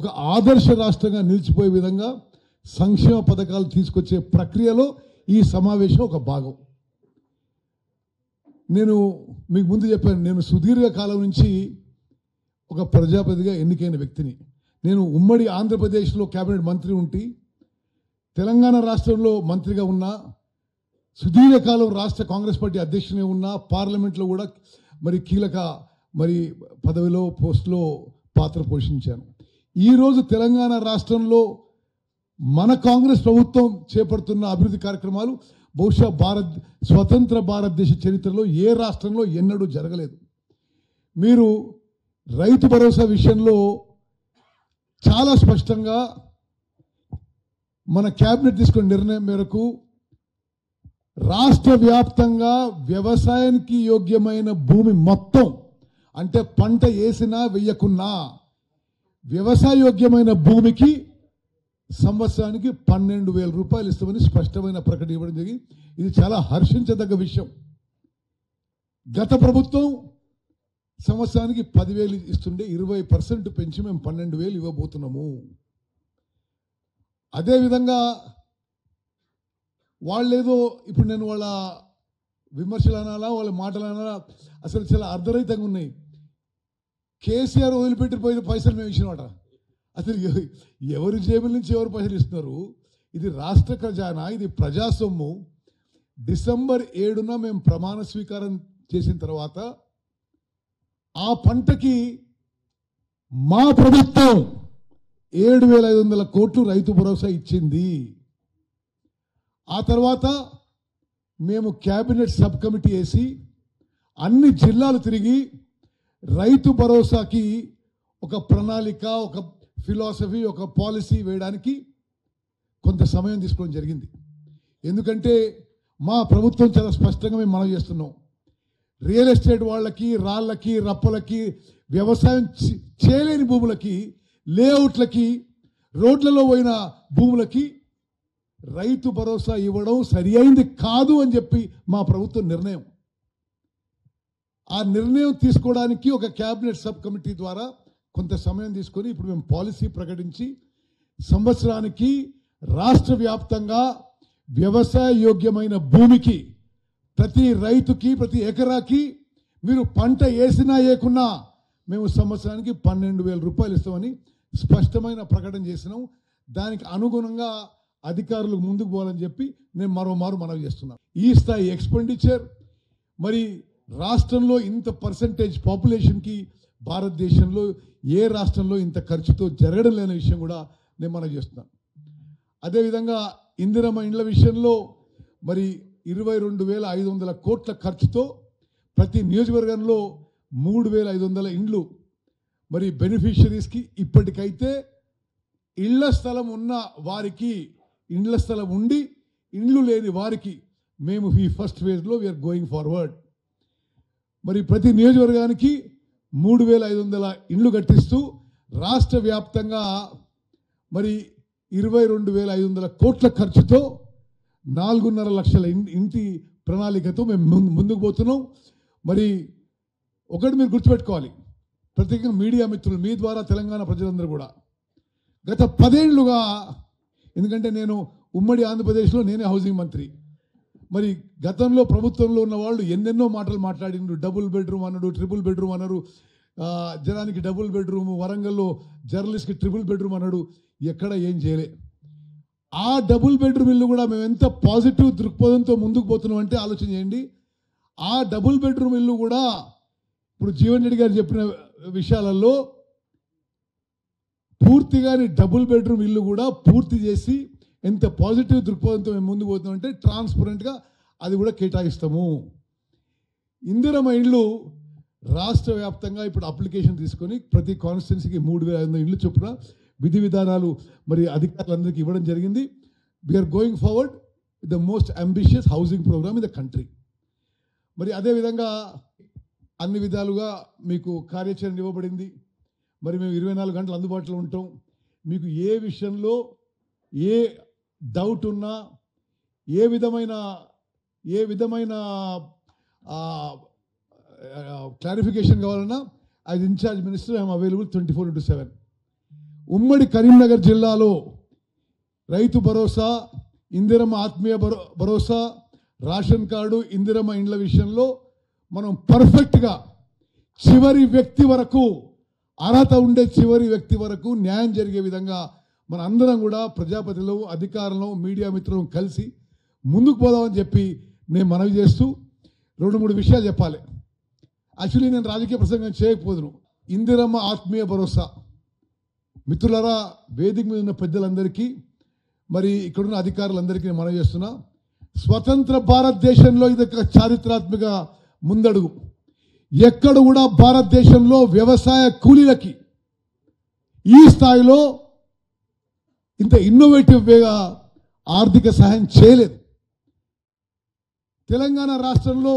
ఒక ఆదర్శ రాష్ట్రంగా నిలిచిపోయే విధంగా సంక్షేమ పథకాలు తీసుకొచ్చే ప్రక్రియలో ఈ సమావేశం ఒక భాగం. నేను మీకు ముందు చెప్పాను, నేను సుదీర్ఘకాలం నుంచి ఒక ప్రజాప్రతినిధిగా ఎన్నికైన వ్యక్తిని. నేను ఉమ్మడి ఆంధ్రప్రదేశ్లో కేబినెట్ మంత్రి ఉండి తెలంగాణ రాష్ట్రంలో మంత్రిగా ఉన్నా, సుదీర్ఘకాలం రాష్ట్ర కాంగ్రెస్ పార్టీ అధ్యక్షునిగా ఉన్నా, పార్లమెంట్లో కూడా మరి కీలక పదవిలో పోస్టులో పాత్ర పోషించాను. ఈరోజు తెలంగాణ రాష్ట్రంలో మన కాంగ్రెస్ ప్రభుత్వం చేపడుతున్న అభివృద్ధి కార్యక్రమాలు బహుశా స్వతంత్ర భారతదేశ చరిత్రలో ఏ రాష్ట్రంలో ఎన్నడూ జరగలేదు. మీరు రైతు భరోసా విషయంలో చాలా స్పష్టంగా మన కేబినెట్ తీసుకున్న నిర్ణయం మేరకు రాష్ట్ర వ్యాప్తంగా వ్యవసాయానికి యోగ్యమైన భూమి మొత్తం, అంటే పంట వేసినా వెయ్యకున్నా వ్యవసాయ యోగ్యమైన భూమికి సంవత్సరానికి 12,000 రూపాయలు ఇస్తామని స్పష్టమైన ప్రకటన ఇవ్వడం జరిగింది. ఇది చాలా హర్షించదగ్గ విషయం. గత ప్రభుత్వం సంవత్సరానికి 10,000 ఇస్తుండే, 20% పెంచి మేము 12,000 ఇవ్వబోతున్నాము. అదేవిధంగా వాళ్ళేదో ఇప్పుడు నేను వాళ్ళ విమర్శలు అనాలా, వాళ్ళ మాటలు అనాలా, అసలు చాలా అర్ధరహితంగా ఉన్నాయి. కేసీఆర్ వదిలిపెట్టిపోయిన పైసలు మేము ఇచ్చినమాట. అసలు ఎవరి జేబుల నుంచి ఎవరు పైసలు ఇస్తున్నారు? ఇది రాష్ట్ర ఖజానా, ఇది ప్రజాసొమ్ము. డిసెంబర్ 7న మేము ప్రమాణ స్వీకారం చేసిన తర్వాత ఆ పంటకి మా ప్రభుత్వం 7,500 కోట్లు రైతు భరోసా ఇచ్చింది. ఆ తర్వాత మేము క్యాబినెట్ సబ్ కమిటీ వేసి అన్ని జిల్లాలు తిరిగి రైతు భరోసాకి ఒక ప్రణాళిక, ఒక ఫిలాసఫీ, ఒక పాలసీ వేయడానికి కొంత సమయం తీసుకోవడం జరిగింది. ఎందుకంటే మా ప్రభుత్వం చాలా స్పష్టంగా మేము మనవి చేస్తున్నాం. రియల్ ఎస్టేట్ వాళ్ళకి, రాళ్ళకి, రప్పలకి, వ్యవసాయం చేయలేని భూములకి, లేఅవుట్లకి, రోడ్లలో పోయిన భూములకి రైతు భరోసా ఇవ్వడం సరి అయింది కాదు అని చెప్పి మా ప్రభుత్వం నిర్ణయం. ఆ నిర్ణయం తీసుకోవడానికి ఒక క్యాబినెట్ సబ్ కమిటీ ద్వారా కొంత సమయం తీసుకొని ఇప్పుడు మేము పాలసీ ప్రకటించి సంవత్సరానికి రాష్ట్ర వ్యాప్తంగా వ్యవసాయ యోగ్యమైన భూమికి ప్రతి రైతుకి, ప్రతి ఎకరాకి మీరు పంట వేసినా వేయకున్నా మేము సంవత్సరానికి 12,000 రూపాయలు ఇస్తామని స్పష్టమైన ప్రకటన చేసినాం. దానికి అనుగుణంగా అధికారులు ముందుకు పోవాలని చెప్పి నేను మరోమారు మనవి చేస్తున్నాను. ఈ స్థాయి ఎక్స్పెండిచర్ మరి రాష్ట్రంలో ఇంత పర్సంటేజ్ పాపులేషన్కి భారతదేశంలో ఏ రాష్ట్రంలో ఇంత ఖర్చుతో జరగడం లేని విషయం కూడా నేను మనవి చేస్తున్నాను. అదేవిధంగా ఇందిరమ్మ ఇండ్ల విషయంలో మరి 22,500 కోట్ల ఖర్చుతో ప్రతి నియోజకవర్గంలో 3,500 ఇండ్లు మరి బెనిఫిషరీస్కి ఇప్పటికైతే ఇళ్ల స్థలం ఉన్న వారికి, ఇండ్ల స్థలం ఉండి ఇండ్లు లేని వారికి మేము ఈ ఫస్ట్ ఫేజ్లో వీఆర్ గోయింగ్ ఫార్వర్డ్. మరి ప్రతి నియోజకవర్గానికి 3,500 ఇండ్లు కట్టిస్తూ రాష్ట్ర వ్యాప్తంగా మరి 22,500 కోట్ల ఖర్చుతో 4.5 లక్షల ఇంటి ప్రణాళికతో మేము ముందుకు పోతున్నాం. మరి ఒకటి మీరు గుర్తుపెట్టుకోవాలి, ప్రత్యేకంగా మీడియా మిత్రులు, మీ ద్వారా తెలంగాణ ప్రజలందరూ కూడా గత 10 ఏళ్లుగా, ఎందుకంటే నేను ఉమ్మడి ఆంధ్రప్రదేశ్లో నేనే హౌసింగ్ మంత్రి. మరి గతంలో ప్రభుత్వంలో ఉన్న వాళ్ళు ఎన్నెన్నో మాటలు మాట్లాడిండ్రు. డబుల్ బెడ్రూమ్ అన్నాడు, ట్రిపుల్ బెడ్రూమ్ అన్నారు, జనానికి డబుల్ బెడ్రూమ్, వరంగల్లో జర్నలిస్ట్కి ట్రిపుల్ బెడ్రూమ్ అన్నాడు. ఎక్కడ ఏం చేయలే. ఆ డబుల్ బెడ్రూమ్ ఇల్లు కూడా మేము ఎంత పాజిటివ్ దృక్పథంతో ముందుకు పోతున్నాం అంటే ఆలోచన చేయండి. ఆ డబుల్ బెడ్రూమ్ ఇల్లు కూడా ఇప్పుడు జీవన్ రెడ్డి గారు చెప్పిన విషయాలలో పూర్తిగాని డబుల్ బెడ్రూమ్ ఇల్లు కూడా పూర్తి చేసి ఎంత పాజిటివ్ దృక్పథంతో మేము ముందుకు పోతున్నాం అంటే ట్రాన్స్పరెంట్గా అది కూడా కేటాయిస్తాము. ఇందిరమ్మ ఇళ్ళు రాష్ట్ర వ్యాప్తంగా ఇప్పుడు అప్లికేషన్ తీసుకొని ప్రతి కాన్స్టిట్యున్సీకి 3,500 ఇళ్ళు చొప్పున విధి విధానాలు మరి అధికారులందరికీ ఇవ్వడం జరిగింది. We are going forward with the most ambitious housing program in the country. మరి అదేవిధంగా అన్ని విధాలుగా మీకు కార్యాచరణ ఇవ్వబడింది. మరి మేము 24 గంటలు అందుబాటులో ఉంటాం. మీకు ఏ విషయంలో ఏ డౌట్ ఉన్నా, ఏ విధమైన క్లారిఫికేషన్ కావాలన్నా as in charge minister I'm available 24/7. ఉమ్మడి కరీంనగర్ జిల్లాలో రైతు భరోసా, ఇందిరమ్మ ఆత్మీయ భరోసా, రేషన్ కార్డు, ఇందిరమ్మ ఇండ్ల విషయంలో మనం పర్ఫెక్ట్గా చివరి వ్యక్తి వరకు, అర్హత ఉండే చివరి వ్యక్తి వరకు న్యాయం జరిగే విధంగా మన అందరం కూడా ప్రజాప్రతినిధులు, అధికారులు, మీడియా మిత్రులను కలిసి ముందుకు పోదామని చెప్పి నేను మనవి చేస్తూ 2-3 విషయాలు చెప్పాలి. యాక్చువల్లీ నేను రాజకీయ ప్రసంగం చేయకపోదును. ఇందిరమ్మ ఆత్మీయ భరోసా మిత్రులారా, వేదిక మీద ఉన్న పెద్దలందరికీ, మరి ఇక్కడున్న అధికారులందరికీ నేను మనవి చేస్తున్నా, స్వతంత్ర భారతదేశంలో ఇది ఒక చారిత్రాత్మక ముందడుగు. ఎక్కడ కూడా భారతదేశంలో వ్యవసాయ కూలీలకి ఈ స్థాయిలో ఇంత ఇన్నోవేటివ్గా ఆర్థిక సహాయం చేయలేదు. తెలంగాణ రాష్ట్రంలో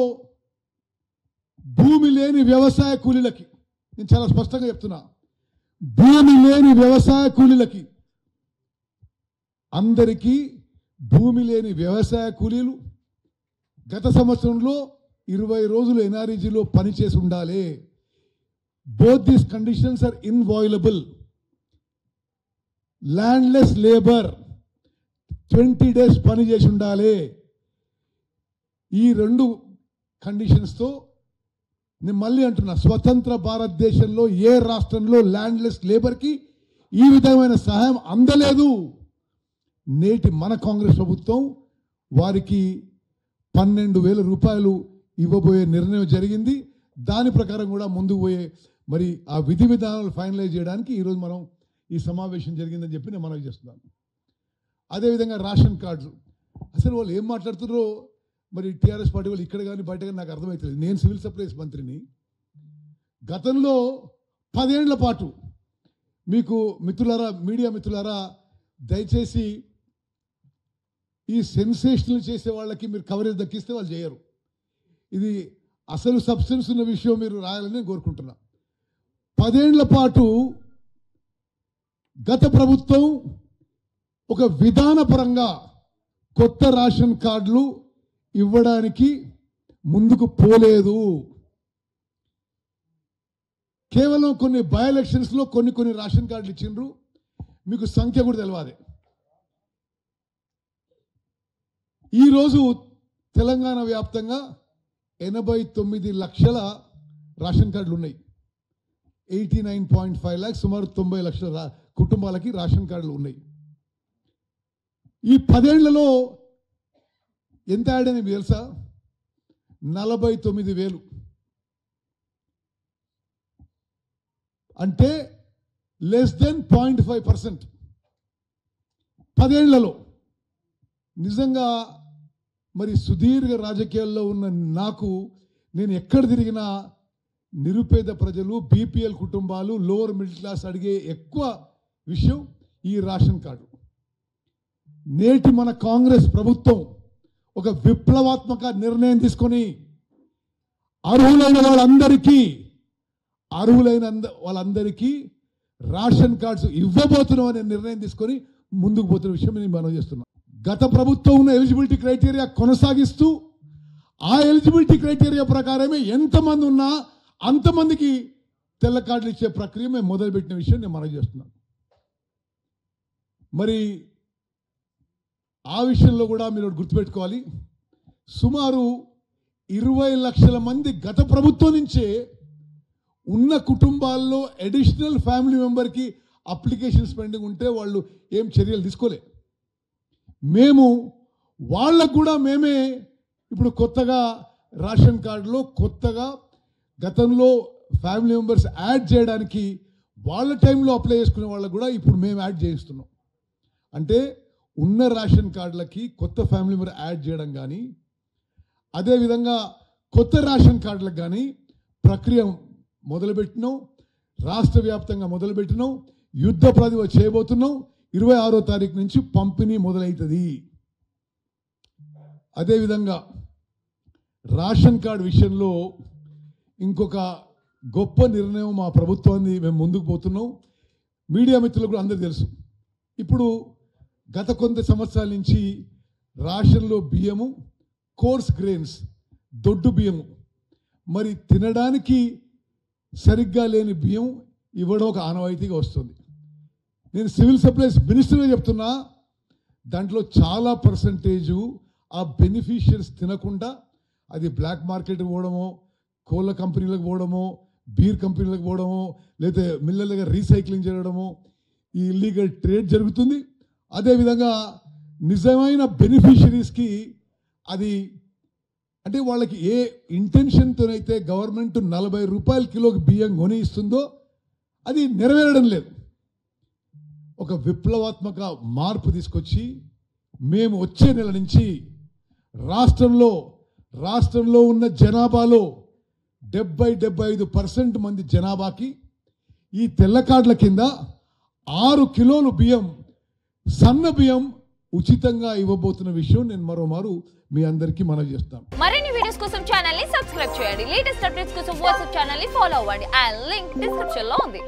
భూమి లేని వ్యవసాయ కూలీలకి, నేను చాలా స్పష్టంగా చెప్తున్నా, భూమి లేని వ్యవసాయ కూలీలకి అందరికీ భూమి లేని వ్యవసాయ కూలీలు గత సంవత్సరంలో 20 రోజులు ఎన్ఆర్ఈజీలో పనిచేసి ఉండాలి. Both these conditions are inviolable. Landless labour 20 days పని చేసి ఉండాలి. ఈ 2 కండిషన్స్తో నేను మళ్ళీ అంటున్నా, స్వతంత్ర భారతదేశంలో ఏ రాష్ట్రంలో ల్యాండ్లెస్ లేబర్కి ఈ విధమైన సహాయం అందలేదు. నేటి మన కాంగ్రెస్ ప్రభుత్వం వారికి 12,000 రూపాయలు ఇవ్వబోయే నిర్ణయం జరిగింది. దాని ప్రకారం కూడా ముందుకు పోయే మరి ఆ విధి విధానాలు ఫైనలైజ్ చేయడానికి ఈరోజు మనం ఈ సమావేశం జరిగిందని చెప్పి నేను మనవి చేస్తున్నాను. అదేవిధంగా రేషన్ కార్డులు, అసలు వాళ్ళు ఏం మాట్లాడుతున్నారో మరి టీఆర్ఎస్ పార్టీ వాళ్ళు ఇక్కడ కానీ బయట కానీ నాకు అర్థమవుతుంది. నేను సివిల్ సప్లైస్ మంత్రిని. గతంలో 10 ఏళ్ల పాటు మీకు మిత్రులారా, మీడియా మిత్రులారా, దయచేసి ఈ సెన్సేషనల్ చేసే వాళ్ళకి మీరు కవరేజ్ దక్కిస్తే వాళ్ళు చేయరు. ఇది అసలు సబ్స్టెన్స్ ఉన్న విషయం మీరు రాయాలని నేను కోరుకుంటున్నా. 10 ఏళ్ల పాటు గత ప్రభుత్వం ఒక విధానపరంగా కొత్త రేషన్ కార్డులు ఇవ్వడానికి ముందుకు పోలేదు. కేవలం కొన్ని బై ఎలక్షన్స్లో కొన్ని రేషన్ కార్డులు ఇచ్చిండ్రు. మీకు సంఖ్య కూడా తెలియదు. ఈరోజు తెలంగాణ వ్యాప్తంగా 89 లక్షల రేషన్ కార్డులు ఉన్నాయి. 89.5 lakhs, సుమారు 90 లక్షల కుటుంబాలకి రేషన్ కార్డులు ఉన్నాయి. ఈ 10 ఏళ్లలో ఎంత యాడ్ అని తెలుసా? 49,000. అంటే <0.5%. 10 ఏళ్లలో. నిజంగా మరి సుదీర్ఘ రాజకీయాల్లో ఉన్న నాకు, నేను ఎక్కడ తిరిగినా నిరుపేద ప్రజలు, బీపీఎల్ కుటుంబాలు, లోవర్ మిడిల్ క్లాస్ అడిగే ఎక్కువ విషయం ఈ రేషన్ కార్డు. నేటి మన కాంగ్రెస్ ప్రభుత్వం ఒక విప్లవాత్మక నిర్ణయం తీసుకొని అర్హులైన వాళ్ళందరికీ రేషన్ కార్డ్స్ ఇవ్వబోతున్నాం అనే నిర్ణయం తీసుకొని ముందుకు పోతున్న విషయం నేను మనం చేస్తున్నాం. గత ప్రభుత్వం ఉన్న ఎలిజిబిలిటీ క్రైటీరియా కొనసాగిస్తూ ఆ ఎలిజిబిలిటీ క్రైటీరియా ప్రకారమే ఎంతమంది ఉన్నా అంతమందికి తెల్ల కార్డులు ఇచ్చే ప్రక్రియ మేము మొదలుపెట్టిన విషయం నేను మనం చేస్తున్నాను. మరి ఆ విషయంలో కూడా మీరు గుర్తుపెట్టుకోవాలి, సుమారు 20 లక్షల మంది గత ప్రభుత్వం నుంచే ఉన్న కుటుంబాల్లో అడిషనల్ ఫ్యామిలీ మెంబర్కి అప్లికేషన్స్ పెండింగ్ ఉంటే వాళ్ళు ఏం చర్యలు తీసుకోలే. మేము వాళ్ళకు కూడా మేమే ఇప్పుడు కొత్తగా రేషన్ కార్డులో కొత్తగా గతంలో ఫ్యామిలీ మెంబర్స్ యాడ్ చేయడానికి వాళ్ళ టైంలో అప్లై చేసుకునే వాళ్ళకు కూడా ఇప్పుడు మేము యాడ్ చేయిస్తున్నాం. అంటే ఉన్న రేషన్ కార్డులకి కొత్త ఫ్యామిలీ మెంబర్ యాడ్ చేయడం కానీ, అదేవిధంగా కొత్త రేషన్ కార్డులకు కానీ ప్రక్రియ మొదలుపెట్టినాం. రాష్ట్ర వ్యాప్తంగా మొదలుపెట్టినాం. యుద్ధ ప్రతిభ చేయబోతున్నాం. 26వ తారీఖు నుంచి పంపిణీ మొదలవుతుంది. అదేవిధంగా రేషన్ కార్డు విషయంలో ఇంకొక గొప్ప నిర్ణయం మా ప్రభుత్వాన్ని మేము ముందుకు పోతున్నాం. మీడియా మిత్రులకు కూడా అందరికీ తెలుసు, ఇప్పుడు గత కొంత సంవత్సరాల నుంచి రేషన్లో బియ్యము, కోర్స్ గ్రెయిన్స్, దొడ్డు బియ్యము, మరి తినడానికి సరిగ్గా లేని బియ్యం ఇవ్వడం ఒక ఆనవాయితీగా వస్తుంది. నేను సివిల్ సప్లైస్ మినిస్టర్గా చెప్తున్నా, దాంట్లో చాలా పర్సంటేజు ఆ బెనిఫిషియర్స్ తినకుండా అది బ్లాక్ మార్కెట్కి పోవడమో, కోళ్ళ కంపెనీలకు పోవడమో, బీర్ కంపెనీలకు పోవడమో, లేదా మిల్లర్లుగా రీసైక్లింగ్ చేయడమో, ఈ ఇల్లీగల్ ట్రేడ్ జరుగుతుంది. అదేవిధంగా నిజమైన బెనిఫిషరీస్కి అది అంటే వాళ్ళకి ఏ ఇంటెన్షన్తోనైతే గవర్నమెంట్ 40 రూపాయల కిలోకి బియ్యం కొని ఇస్తుందో అది నెరవేరడం లేదు. ఒక విప్లవాత్మక మార్పు తీసుకొచ్చి మేము వచ్చే నెల నుంచి రాష్ట్రంలో ఉన్న జనాభాలో 70-75% మంది జనాభాకి ఈ తెల్ల కార్డుల కింద 6 కిలోలు బియ్యం, సన్న బియ్యం ఉచితంగా ఇవ్వబోతున్న విషయం నేను మరోమారు మీ అందరికీ మనవి చేస్తాను. మరిన్ని వీడియోస్ కోసం ఛానల్ ని సబ్స్క్రైబ్ చేయండి. లేటెస్ట్ అప్డేట్స్ కోసం వాట్సాప్ ఛానల్ ని ఫాలో అవ్వండి. ఆ లింక్ డిస్క్రిప్షన్ లో ఉంది.